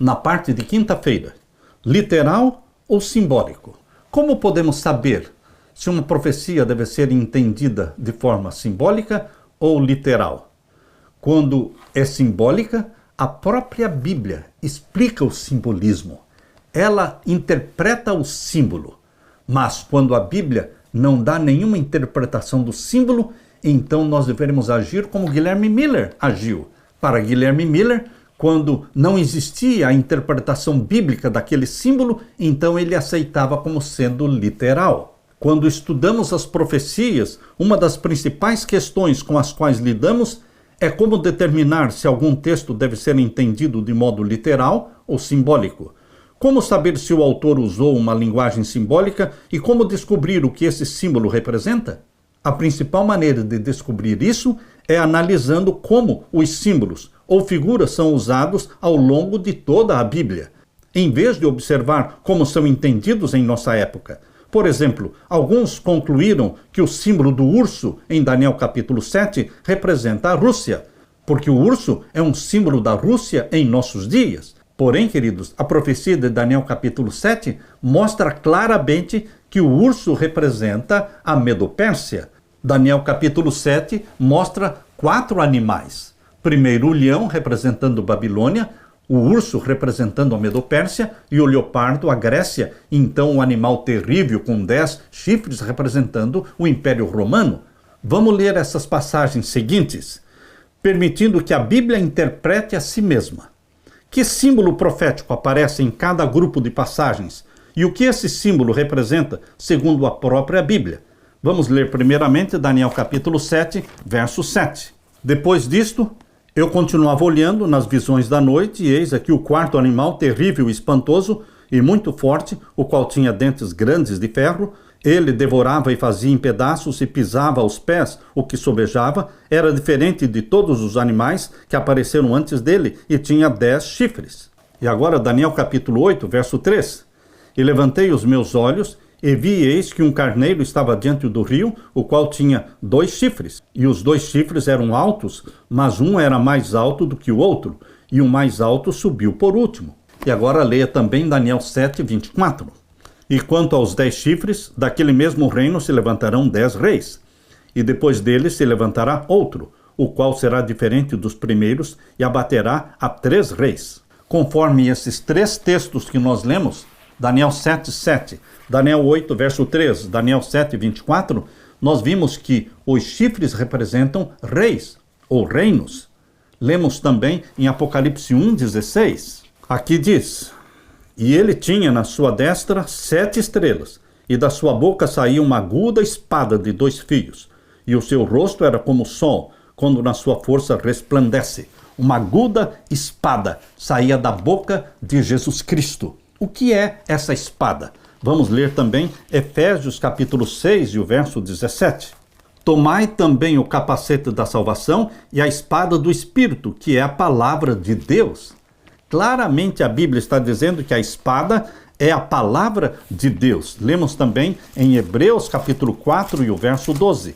na parte de quinta-feira. Literal ou simbólico? Como podemos saber se uma profecia deve ser entendida de forma simbólica ou literal? Quando é simbólica, a própria Bíblia explica o simbolismo. Ela interpreta o símbolo. Mas quando a Bíblia não dá nenhuma interpretação do símbolo, então nós devemos agir como Guilherme Miller agiu. Para Guilherme Miller, quando não existia a interpretação bíblica daquele símbolo, então ele aceitava como sendo literal. Quando estudamos as profecias, uma das principais questões com as quais lidamos é como determinar se algum texto deve ser entendido de modo literal ou simbólico. Como saber se o autor usou uma linguagem simbólica e como descobrir o que esse símbolo representa? A principal maneira de descobrir isso é analisando como os símbolos ou figuras são usados ao longo de toda a Bíblia, em vez de observar como são entendidos em nossa época. Por exemplo, alguns concluíram que o símbolo do urso, em Daniel capítulo 7, representa a Rússia, porque o urso é um símbolo da Rússia em nossos dias. Porém, queridos, a profecia de Daniel capítulo 7 mostra claramente que o urso representa a Medo-Pérsia. Daniel capítulo 7 mostra 4 animais. Primeiro o leão representando Babilônia, o urso representando a Medo-Pérsia e o leopardo a Grécia, então o animal terrível com 10 chifres representando o Império Romano. Vamos ler essas passagens seguintes, permitindo que a Bíblia interprete a si mesma. Que símbolo profético aparece em cada grupo de passagens e o que esse símbolo representa segundo a própria Bíblia? Vamos ler primeiramente Daniel capítulo 7, verso 7. Depois disto, eu continuava olhando nas visões da noite, e eis aqui o quarto animal, terrível e espantoso, e muito forte, o qual tinha dentes grandes de ferro. Ele devorava e fazia em pedaços e pisava aos pés o que sobejava. Era diferente de todos os animais que apareceram antes dele, e tinha 10 chifres. E agora Daniel capítulo 8, verso 3. E levantei os meus olhos, e vi, eis que um carneiro estava diante do rio, o qual tinha 2 chifres. E os 2 chifres eram altos, mas um era mais alto do que o outro, e o mais alto subiu por último. E agora leia também Daniel 7, 24. E quanto aos 10 chifres, daquele mesmo reino se levantarão 10 reis. E depois deles se levantará outro, o qual será diferente dos primeiros, e abaterá a 3 reis. Conforme esses 3 textos que nós lemos, Daniel 7, 7, Daniel 8, verso 3, Daniel 7, 24, nós vimos que os chifres representam reis ou reinos. Lemos também em Apocalipse 1, 16. Aqui diz: e ele tinha na sua destra 7 estrelas, e da sua boca saía uma aguda espada de 2 fios, e o seu rosto era como o sol, quando na sua força resplandece. Uma aguda espada saía da boca de Jesus Cristo. O que é essa espada? Vamos ler também Efésios capítulo 6 e o verso 17. Tomai também o capacete da salvação e a espada do Espírito, que é a palavra de Deus. Claramente a Bíblia está dizendo que a espada é a palavra de Deus. Lemos também em Hebreus capítulo 4 e o verso 12.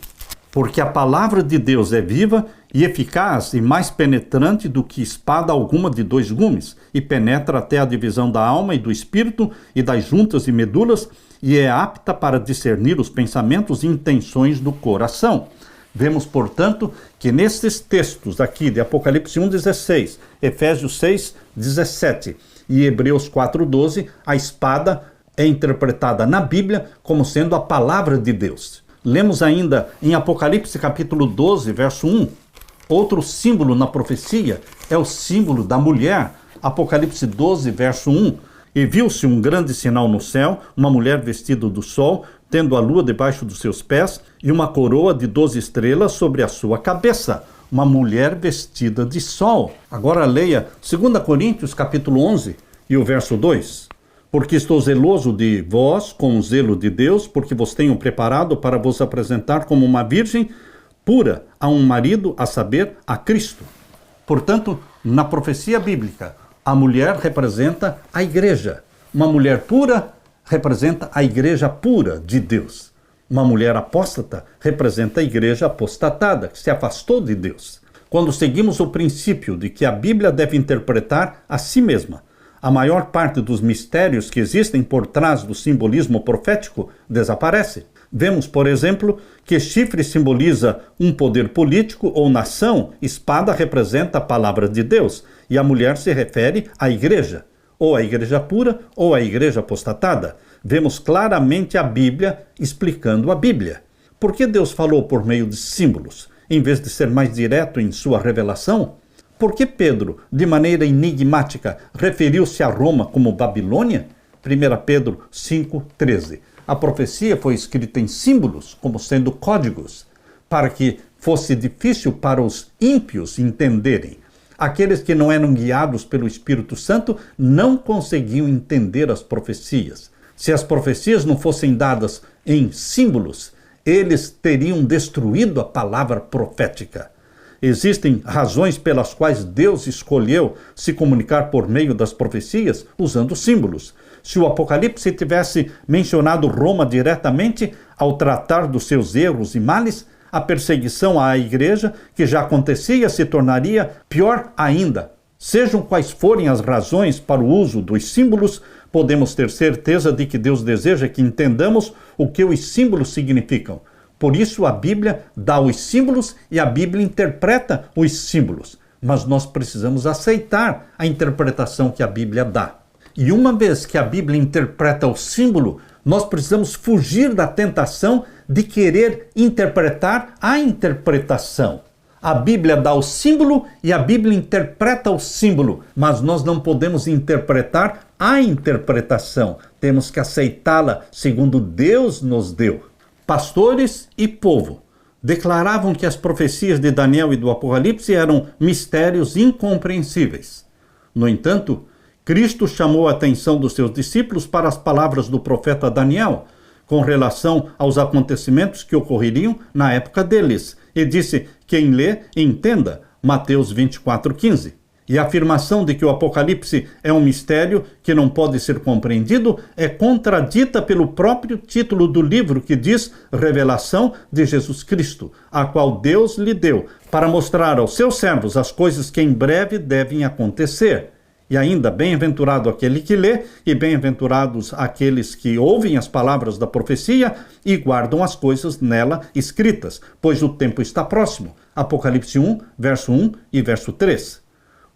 Porque a palavra de Deus é viva e eficaz e mais penetrante do que espada alguma de 2 gumes, e penetra até a divisão da alma e do espírito e das juntas e medulas, e é apta para discernir os pensamentos e intenções do coração. Vemos, portanto, que nesses textos aqui de Apocalipse 1,16, Efésios 6, 17 e Hebreus 4, 12, a espada é interpretada na Bíblia como sendo a palavra de Deus. Lemos ainda em Apocalipse capítulo 12, verso 1. Outro símbolo na profecia é o símbolo da mulher. Apocalipse 12, verso 1. E viu-se um grande sinal no céu, uma mulher vestida do sol, tendo a lua debaixo dos seus pés, e uma coroa de 12 estrelas sobre a sua cabeça. Uma mulher vestida de sol. Agora leia 2 Coríntios capítulo 11 e o verso 2. Porque estou zeloso de vós com o zelo de Deus, porque vos tenho preparado para vos apresentar como uma virgem pura a um marido, a saber, a Cristo. Portanto, na profecia bíblica, a mulher representa a igreja. Uma mulher pura representa a igreja pura de Deus. Uma mulher apóstata representa a igreja apostatada, que se afastou de Deus. Quando seguimos o princípio de que a Bíblia deve interpretar a si mesma, A maior parte dos mistérios que existem por trás do simbolismo profético desaparece. Vemos, por exemplo, que chifre simboliza um poder político ou nação, espada representa a palavra de Deus, e a mulher se refere à igreja, ou à igreja pura ou à igreja apostatada. Vemos claramente a Bíblia explicando a Bíblia. Por que Deus falou por meio de símbolos, em vez de ser mais direto em sua revelação? Por que Pedro, de maneira enigmática, referiu-se a Roma como Babilônia? 1 Pedro 5,13. A profecia foi escrita em símbolos, como sendo códigos, para que fosse difícil para os ímpios entenderem. Aqueles que não eram guiados pelo Espírito Santo não conseguiam entender as profecias. Se as profecias não fossem dadas em símbolos, eles teriam destruído a palavra profética. Existem razões pelas quais Deus escolheu se comunicar por meio das profecias usando símbolos. Se o Apocalipse tivesse mencionado Roma diretamente ao tratar dos seus erros e males, a perseguição à igreja, que já acontecia, se tornaria pior ainda. Sejam quais forem as razões para o uso dos símbolos, podemos ter certeza de que Deus deseja que entendamos o que os símbolos significam. Por isso a Bíblia dá os símbolos e a Bíblia interpreta os símbolos. Mas nós precisamos aceitar a interpretação que a Bíblia dá. E uma vez que a Bíblia interpreta o símbolo, nós precisamos fugir da tentação de querer interpretar a interpretação. A Bíblia dá o símbolo e a Bíblia interpreta o símbolo, mas nós não podemos interpretar a interpretação. Temos que aceitá-la segundo Deus nos deu. Pastores e povo declaravam que as profecias de Daniel e do Apocalipse eram mistérios incompreensíveis. No entanto, Cristo chamou a atenção dos seus discípulos para as palavras do profeta Daniel, com relação aos acontecimentos que ocorreriam na época deles, e disse: quem lê, entenda, Mateus 24:15. E a afirmação de que o Apocalipse é um mistério que não pode ser compreendido é contradita pelo próprio título do livro, que diz Revelação de Jesus Cristo, a qual Deus lhe deu, para mostrar aos seus servos as coisas que em breve devem acontecer. E ainda, bem-aventurado aquele que lê, e bem-aventurados aqueles que ouvem as palavras da profecia e guardam as coisas nela escritas, pois o tempo está próximo. Apocalipse 1, verso 1 e verso 3.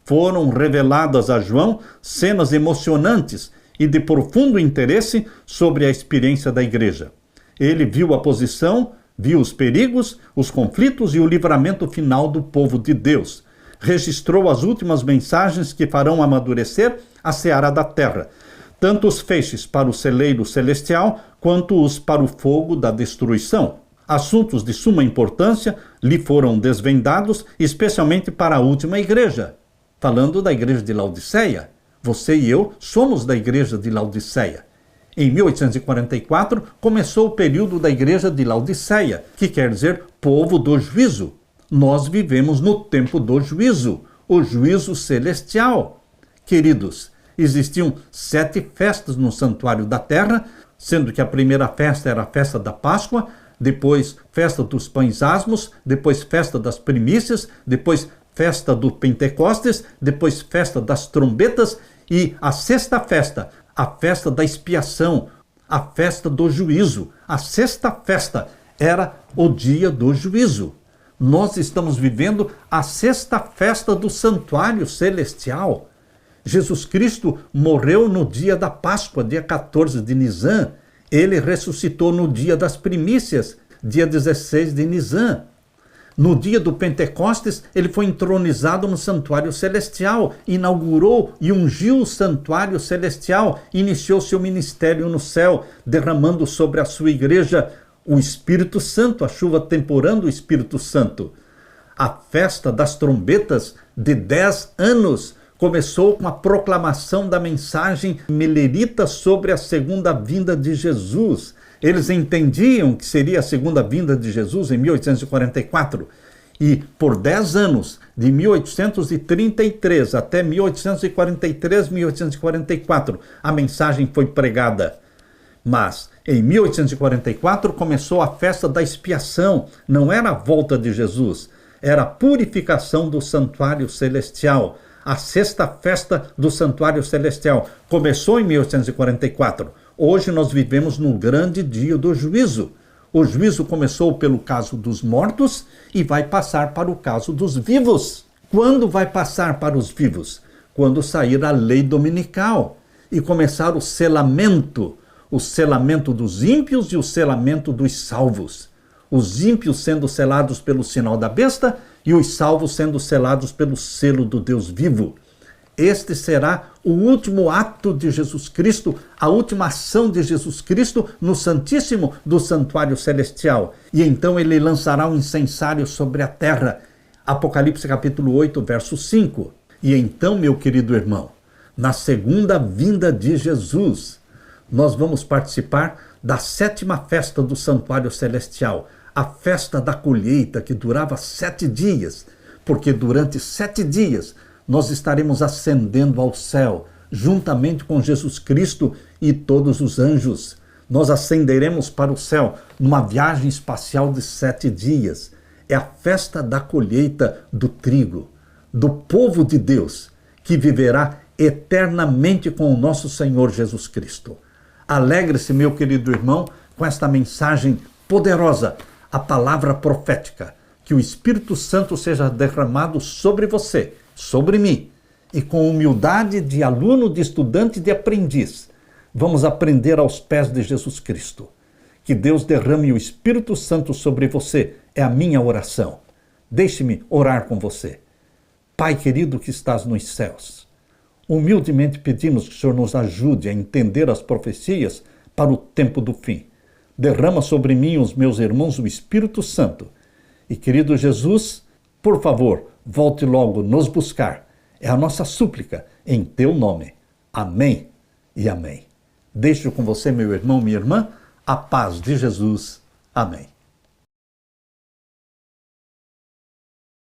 Foram reveladas a João cenas emocionantes e de profundo interesse sobre a experiência da igreja. Ele viu a posição, viu os perigos, os conflitos e o livramento final do povo de Deus. Registrou as últimas mensagens que farão amadurecer a seara da terra, tanto os feixes para o celeiro celestial, quanto os para o fogo da destruição. Assuntos de suma importância lhe foram desvendados, especialmente para a última igreja. Falando da igreja de Laodiceia, você e eu somos da igreja de Laodiceia. Em 1844, começou o período da igreja de Laodiceia, que quer dizer povo do juízo. Nós vivemos no tempo do juízo, o juízo celestial. Queridos, existiam 7 festas no santuário da terra, sendo que a primeira festa era a festa da Páscoa, depois festa dos pães asmos, depois festa das primícias, depois festa do Pentecostes, depois festa das trombetas e a 6ª festa, a festa da expiação, a festa do juízo. A 6ª festa era o dia do juízo. Nós estamos vivendo a 6ª festa do santuário celestial. Jesus Cristo morreu no dia da Páscoa, dia 14 de Nisan. Ele ressuscitou no dia das primícias, dia 16 de Nisan. No dia do Pentecostes, ele foi entronizado no santuário celestial, inaugurou e ungiu o santuário celestial, iniciou seu ministério no céu, derramando sobre a sua igreja o Espírito Santo, a chuva temporando o Espírito Santo. A festa das trombetas de 10 anos começou com a proclamação da mensagem melerita sobre a segunda vinda de Jesus. Eles entendiam que seria a segunda vinda de Jesus em 1844. E por 10 anos, de 1833 até 1843, 1844, a mensagem foi pregada. Mas em 1844 começou a festa da expiação. Não era a volta de Jesus, era a purificação do santuário celestial. a sexta festa do Santuário Celestial. Começou em 1844. Hoje nós vivemos no grande dia do juízo. O juízo começou pelo caso dos mortos e vai passar para o caso dos vivos. Quando vai passar para os vivos? Quando sair a lei dominical e começar o selamento dos ímpios e o selamento dos salvos. Os ímpios sendo selados pelo sinal da besta e os salvos sendo selados pelo selo do Deus vivo. Este será o último ato de Jesus Cristo, a última ação de Jesus Cristo no Santíssimo do Santuário Celestial. E então ele lançará um incensário sobre a terra. Apocalipse capítulo 8, verso 5. E então, meu querido irmão, na segunda vinda de Jesus, nós vamos participar da sétima festa do Santuário Celestial, a festa da colheita, que durava 7 dias, porque durante 7 dias nós estaremos ascendendo ao céu, juntamente com Jesus Cristo e todos os anjos. Nós ascenderemos para o céu numa viagem espacial de 7 dias. É a festa da colheita do trigo, do povo de Deus, que viverá eternamente com o nosso Senhor Jesus Cristo. Alegre-se, meu querido irmão, com esta mensagem poderosa, a palavra profética. Que o Espírito Santo seja derramado sobre você, sobre mim, e com humildade de aluno, de estudante, de aprendiz, vamos aprender aos pés de Jesus Cristo. Que Deus derrame o Espírito Santo sobre você, é a minha oração. Deixe-me orar com você. Pai querido que estás nos céus, humildemente pedimos que o Senhor nos ajude a entender as profecias para o tempo do fim. Derrama sobre mim e os meus irmãos o Espírito Santo. E querido Jesus, por favor, volte logo nos buscar. É a nossa súplica em teu nome. Amém e amém. Deixo com você, meu irmão, minha irmã, a paz de Jesus. Amém.